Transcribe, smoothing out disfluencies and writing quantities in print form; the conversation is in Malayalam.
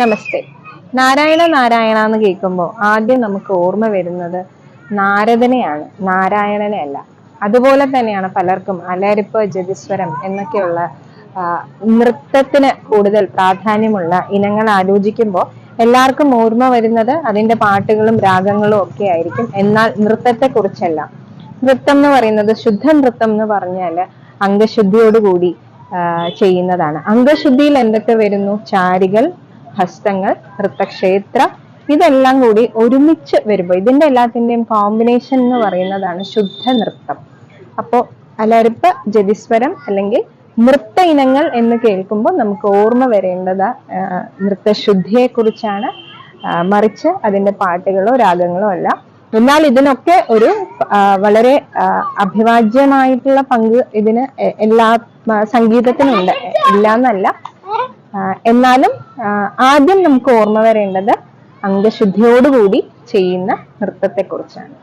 നമസ്തേ. നാരായണ നാരായണ എന്ന് കേൾക്കുമ്പോൾ ആദ്യം നമുക്ക് ഓർമ്മ വരുന്നത് നാരദനെയാണ്, നാരായണനെ അല്ല. അതുപോലെ തന്നെയാണ് പലർക്കും അലരിപ്പ്, ജതിസ്വരം എന്നൊക്കെയുള്ള നൃത്തത്തിന് കൂടുതൽ പ്രാധാന്യമുള്ള ഇനങ്ങൾ ആലോചിക്കുമ്പോൾ എല്ലാവർക്കും ഓർമ്മ വരുന്നത് അതിന്റെ പാട്ടുകളും രാഗങ്ങളും ഒക്കെ ആയിരിക്കും. എന്നാൽ നൃത്തത്തെ കുറിച്ചല്ല. നൃത്തം എന്ന് പറയുന്നത്, ശുദ്ധ നൃത്തം എന്ന് പറഞ്ഞാല് അംഗശുദ്ധിയോടുകൂടി ചെയ്യുന്നതാണ്. അംഗശുദ്ധിയിൽ എന്തൊക്കെ വരുന്നു? ചാരികൾ, ഹസ്തങ്ങൾ, നൃത്തക്ഷേത്ര, ഇതെല്ലാം കൂടി ഒരുമിച്ച് വരുമ്പോൾ ഇതിന്റെ എല്ലാത്തിന്റെയും കോമ്പിനേഷൻ എന്ന് പറയുന്നതാണ് ശുദ്ധ നൃത്തം. അപ്പോ അലരിപ്പ്, ജതിസ്വരം അല്ലെങ്കിൽ നൃത്ത ഇനങ്ങൾ എന്ന് കേൾക്കുമ്പോൾ നമുക്ക് ഓർമ്മ വരേണ്ടത് നൃത്തശുദ്ധിയെ കുറിച്ചാണ്, മറിച്ച് അതിന്റെ പാട്ടുകളോ രാഗങ്ങളോ അല്ല. എന്നാൽ ഇതിനൊക്കെ ഒരു വളരെ അഭിവാജ്യമായിട്ടുള്ള പങ്ക് ഇതിന് എല്ലാ സംഗീതത്തിനുണ്ട്, ഇല്ല എന്നല്ല. എന്നാലും ആദ്യം നമുക്ക് ഓർമ്മ വരേണ്ടത് അംഗശുദ്ധിയോടുകൂടി ചെയ്യുന്ന നൃത്തത്തെ കുറിച്ചാണ്.